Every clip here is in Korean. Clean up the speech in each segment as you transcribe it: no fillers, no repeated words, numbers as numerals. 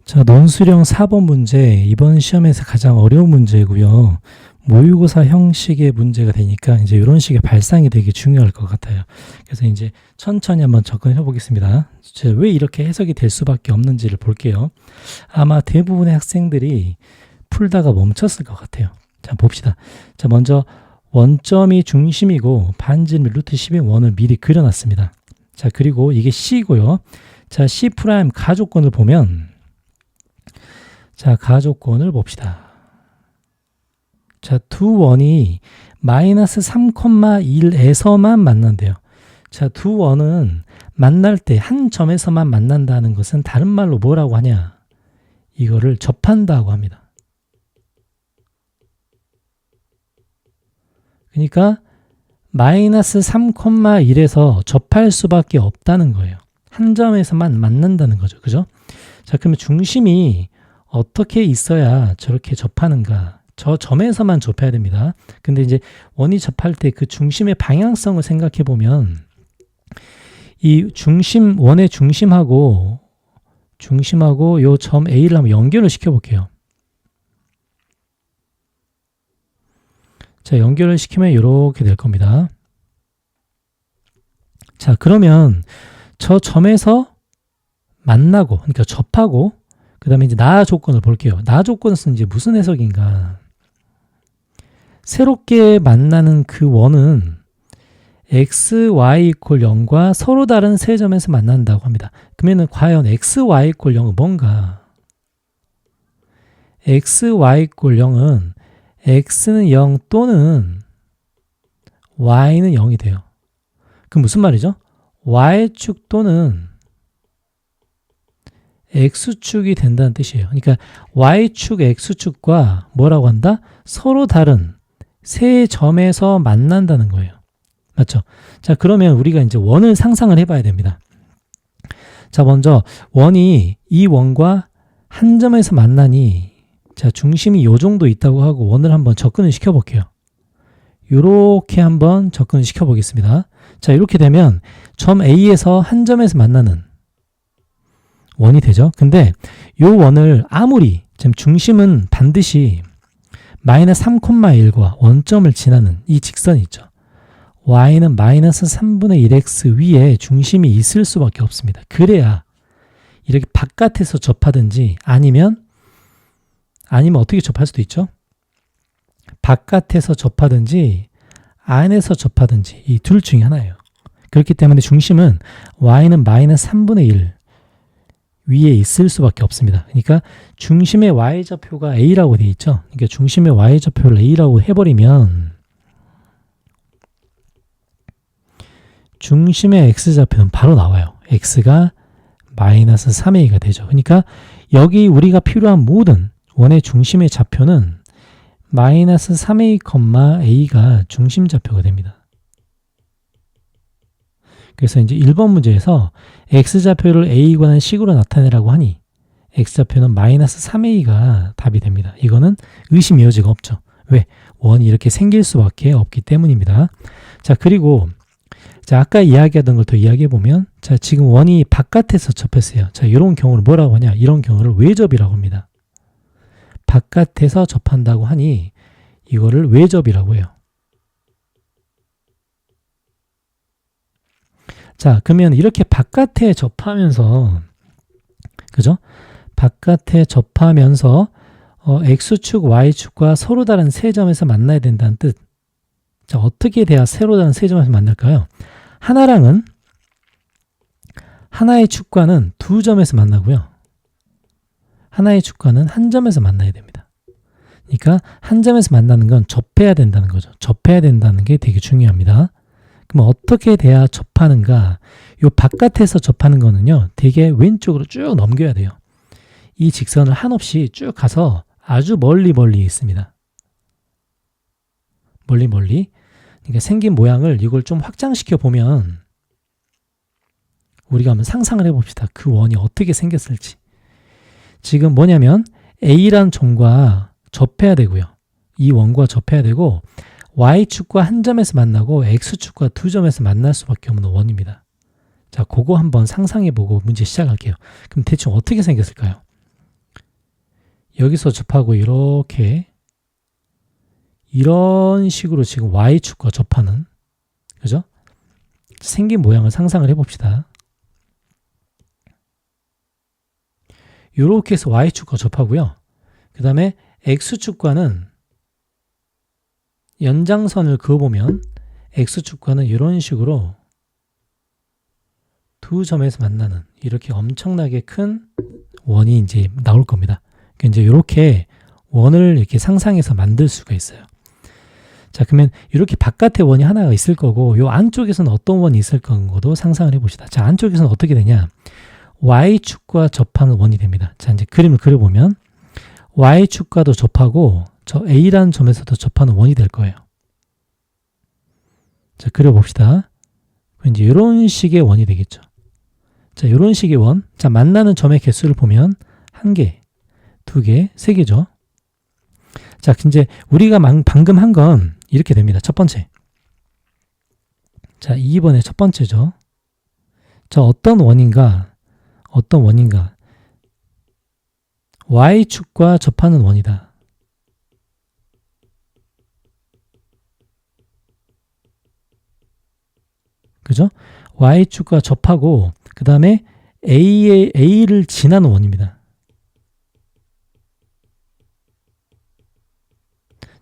자, 논술형 4번 문제, 이번 시험에서 가장 어려운 문제고요. 모의고사 형식의 문제가 되니까 이제 이런 식의 발상이 되게 중요할 것 같아요. 그래서 이제 천천히 한번 접근해 보겠습니다. 왜 이렇게 해석이 될 수밖에 없는지를 볼게요. 아마 대부분의 학생들이 풀다가 멈췄을 것 같아요. 자, 봅시다. 자, 먼저 원점이 중심이고 반지름 루트 10의 원을 미리 그려놨습니다. 자, 그리고 이게 C고요. 자, C' 가족권을 보면, 자, 가족권을 봅시다. 자, 두 원이 마이너스 3,1에서만 만난대요. 자, 두 원은 만날 때 한 점에서만 만난다는 것은 다른 말로 뭐라고 하냐? 이거를 접한다고 합니다. 그러니까 마이너스 3,1에서 접할 수밖에 없다는 거예요. 한 점에서만 만난다는 거죠. 그죠? 자, 그러면 중심이 어떻게 있어야 저렇게 접하는가? 저 점에서만 접해야 됩니다. 근데 이제 원이 접할 때 그 중심의 방향성을 생각해 보면 이 중심, 원의 중심하고 요 점 A를 한번 연결을 시켜 볼게요. 자, 연결을 시키면 이렇게 될 겁니다. 자, 그러면 저 점에서 만나고, 그러니까 접하고, 그 다음에 이제 나 조건을 볼게요. 나 조건은 이제 무슨 해석인가? 새롭게 만나는 그 원은 x, y = 0과 서로 다른 세 점에서 만난다고 합니다. 그러면 과연 x, y = 0은 뭔가? x, y = 0은 x는 0 또는 y는 0이 돼요. 그럼 무슨 말이죠? y축 또는 x축이 된다는 뜻이에요. 그러니까 y축, x축과 뭐라고 한다? 서로 다른 세 점에서 만난다는 거예요. 맞죠? 자, 그러면 우리가 이제 원을 상상을 해봐야 됩니다. 자, 먼저 원이 이 원과 한 점에서 만나니, 자, 중심이 요 정도 있다고 하고 원을 한번 접근을 시켜볼게요. 요렇게 한번 접근을 시켜보겠습니다. 자, 이렇게 되면 점 A에서 한 점에서 만나는 원이 되죠. 근데 요 원을 아무리, 지금 중심은 반드시 마이너스 3,1과 원점을 지나는 이 직선이 있죠. y는 마이너스 3분의 1x 위에 중심이 있을 수밖에 없습니다. 그래야 이렇게 바깥에서 접하든지 아니면 어떻게 접할 수도 있죠. 바깥에서 접하든지 안에서 접하든지 이 둘 중에 하나예요. 그렇기 때문에 중심은 y는 마이너스 3분의 1 위에 있을 수밖에 없습니다. 그러니까 중심의 y좌표가 a라고 되어 있죠. 그러니까 중심의 y좌표를 a라고 해버리면 중심의 x좌표는 바로 나와요. x가 마이너스 3a가 되죠. 그러니까 여기 우리가 필요한 모든 원의 중심의 좌표는 마이너스 3a, a가 중심좌표가 됩니다. 그래서 이제 1번 문제에서 x좌표를 a관한 식으로 나타내라고 하니 x좌표는 마이너스 3a가 답이 됩니다. 이거는 의심의 여지가 없죠. 왜? 원이 이렇게 생길 수밖에 없기 때문입니다. 자, 그리고 자, 아까 이야기하던 걸 더 이야기해 보면, 자, 지금 원이 바깥에서 접했어요. 자, 이런 경우를 뭐라고 하냐? 이런 경우를 외접이라고 합니다. 바깥에서 접한다고 하니 이거를 외접이라고 해요. 자, 그러면 이렇게 바깥에 접하면서, 그죠? 바깥에 접하면서 x축, y축과 서로 다른 세 점에서 만나야 된다는 뜻. 자, 어떻게 돼야 서로 다른 세 점에서 만날까요? 하나의 축과는 두 점에서 만나고요. 하나의 축과는 한 점에서 만나야 됩니다. 그러니까 한 점에서 만나는 건 접해야 된다는 거죠. 접해야 된다는 게 되게 중요합니다. 그럼 어떻게 돼야 접하는가? 요 바깥에서 접하는 거는요, 되게 왼쪽으로 쭉 넘겨야 돼요. 이 직선을 한없이 쭉 가서 아주 멀리 있습니다. 멀리. 그러니까 생긴 모양을 이걸 좀 확장시켜 보면 우리가 한번 상상을 해봅시다. 그 원이 어떻게 생겼을지. 지금 뭐냐면 A라는 점과 접해야 되고요. 이 원과 접해야 되고 Y축과 한 점에서 만나고 X축과 두 점에서 만날 수밖에 없는 원입니다. 자, 그거 한번 상상해보고 문제 시작할게요. 그럼 대충 어떻게 생겼을까요? 여기서 접하고 이렇게 이런 식으로 지금 Y축과 접하는, 그죠? 생긴 모양을 상상을 해봅시다. 이렇게 해서 Y축과 접하고요. 그 다음에 X축과는 연장선을 그어보면 X축과는 이런 식으로 두 점에서 만나는 이렇게 엄청나게 큰 원이 이제 나올 겁니다. 그러니까 이제 이렇게 원을 이렇게 상상해서 만들 수가 있어요. 자, 그러면 이렇게 바깥에 원이 하나가 있을 거고, 요 안쪽에서는 어떤 원이 있을 건가도 상상을 해봅시다. 자, 안쪽에서는 어떻게 되냐? Y축과 접하는 원이 됩니다. 자, 이제 그림을 그려보면 Y축과도 접하고 저 A라는 점에서도 접하는 원이 될 거예요. 자, 그려봅시다. 이제 이런 식의 원이 되겠죠. 자, 이런 식의 원. 자, 만나는 점의 개수를 보면 1개, 2개, 3개죠. 자, 이제 우리가 방금 한 건 이렇게 됩니다. 첫 번째. 자, 2번의 첫 번째죠. 자, 어떤 원인가? Y축과 접하는 원이다. 그죠? Y축과 접하고 그 다음에 A를 지나는 원입니다.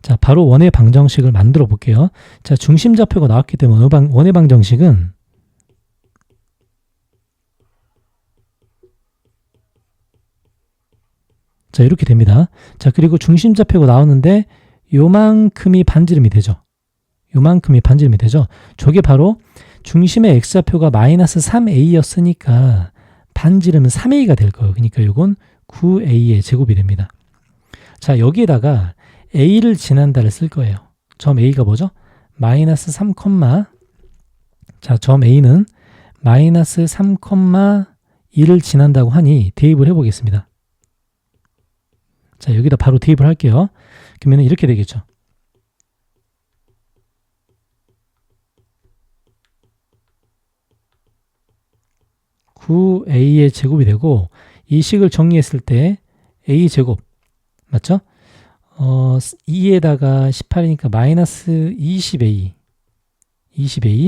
자, 바로 원의 방정식을 만들어 볼게요. 자, 중심좌표가 나왔기 때문에 원의 방정식은 자, 이렇게 됩니다. 자, 그리고 중심좌표가 나오는데 요만큼이 반지름이 되죠. 저게 바로 중심의 x좌표가 마이너스 3a였으니까 반지름은 3a가 될 거예요. 그러니까 이건 9a의 제곱이 됩니다. 자, 여기에다가 a를 지난다를 쓸 거예요. 점 a가 뭐죠? 마이너스 3, 자, 점 a는 마이너스 3,2를 지난다고 하니 대입을 해보겠습니다. 자, 여기다 바로 대입을 할게요. 그러면 이렇게 되겠죠. (9a의) 제곱이 되고, 이 식을 정리했을 때 a 제곱 맞죠? 2에다가 18이니까 마이너스 20a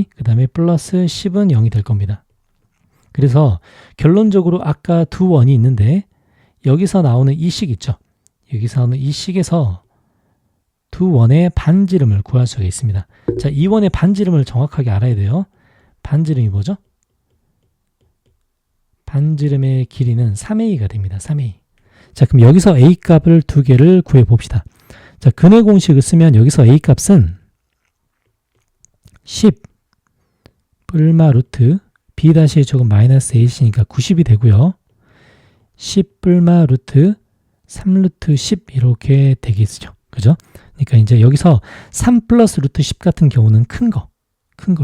그 다음에 플러스 10은 0이 될 겁니다. 그래서 결론적으로 아까 두 원이 있는데 여기서 나오는 이 식 있죠? 여기서 나오는 이 식에서 두 원의 반지름을 구할 수가 있습니다. 자, 이 원의 반지름을 정확하게 알아야 돼요. 반지름이 뭐죠? 반지름의 길이는 3a가 됩니다. 3a. 자, 그럼 여기서 a 값을 두 개를 구해 봅시다. 자, 근의 공식을 쓰면 여기서 a 값은 10 뿔마 루트 b-의 조금 마이너스 a이니까 90이 되고요. 10 뿔마 루트 3 루트 10 이렇게 되겠죠. 그죠? 그러니까 이제 여기서 3 플러스 루트 10 같은 경우는 큰 거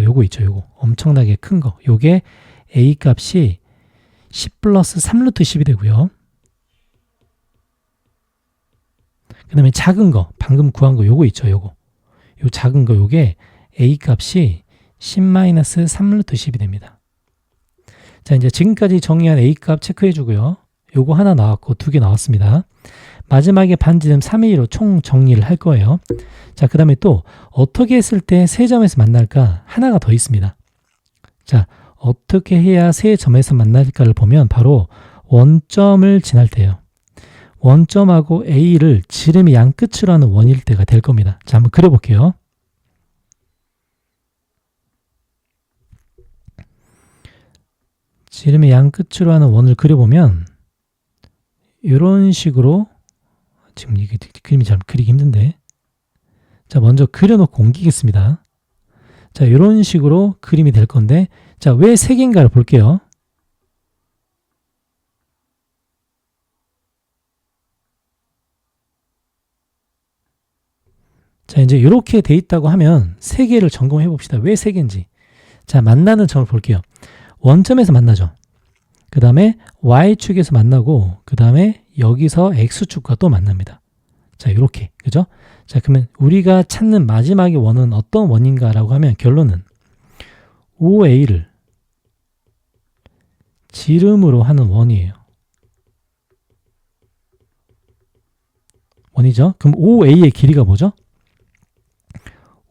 요거 있죠. 요거 엄청나게 큰 거. 요게 a 값이 10 플러스 3 루트 10이 되고요. 그 다음에 작은 거, 방금 구한 거 요거 있죠. 요거. 요 작은 거 요게 a 값이 10-3 루트 10이 됩니다. 자, 이제 지금까지 정리한 a 값 체크해 주고요. 요거 하나 나왔고 두 개 나왔습니다. 마지막에 반지름 3a로 총 정리를 할 거예요. 자, 그 다음에 또 어떻게 했을 때 세 점에서 만날까? 하나가 더 있습니다. 자, 어떻게 해야 세 점에서 만날까를 보면 바로 원점을 지날 때예요. 원점하고 A를 지름의 양 끝으로 하는 원일 때가 될 겁니다. 자, 한번 그려볼게요. 지름의 양 끝으로 하는 원을 그려보면 이런 식으로, 지금 이게 그림이 잘 그리기 힘든데, 자, 먼저 그려놓고 옮기겠습니다. 자, 이런 식으로 그림이 될 건데, 자, 왜 세 개인가를 볼게요. 자, 이제 이렇게 돼 있다고 하면 세 개를 점검해 봅시다. 왜 세 개인지. 자, 만나는 점을 볼게요. 원점에서 만나죠. 그 다음에 Y축에서 만나고, 그 다음에 여기서 X축과 또 만납니다. 자, 이렇게. 그죠? 자, 그러면 우리가 찾는 마지막의 원은 어떤 원인가라고 하면 결론은 OA를 지름으로 하는 원이에요. 원이죠. 그럼 OA의 길이가 뭐죠?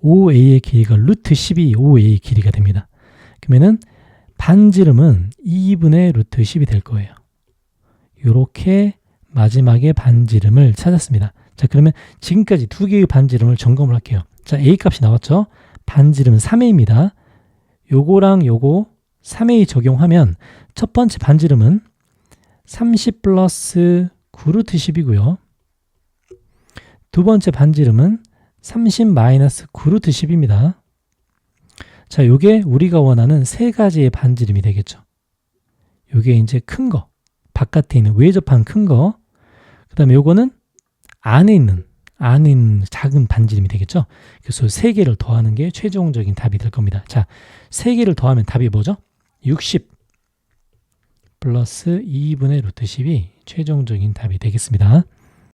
OA의 길이가 루트 12 OA의 길이가 됩니다. 그러면은 반지름은 2분의 루트 10이 될 거예요. 이렇게 마지막에 반지름을 찾았습니다. 자, 그러면 지금까지 두 개의 반지름을 점검을 할게요. 자, A 값이 나왔죠? 반지름은 3A입니다. 요거랑 요거 3A 적용하면 첫 번째 반지름은 30 플러스 9루트 10이고요. 두 번째 반지름은 30 마이너스 9루트 10입니다. 자, 요게 우리가 원하는 세 가지의 반지름이 되겠죠. 요게 이제 큰 거, 바깥에 있는 외접한 큰 거, 그 다음에 요거는 안에 있는 작은 반지름이 되겠죠. 그래서 세 개를 더하는 게 최종적인 답이 될 겁니다. 자, 세 개를 더하면 답이 뭐죠? 60 플러스 2분의 루트 10이 최종적인 답이 되겠습니다.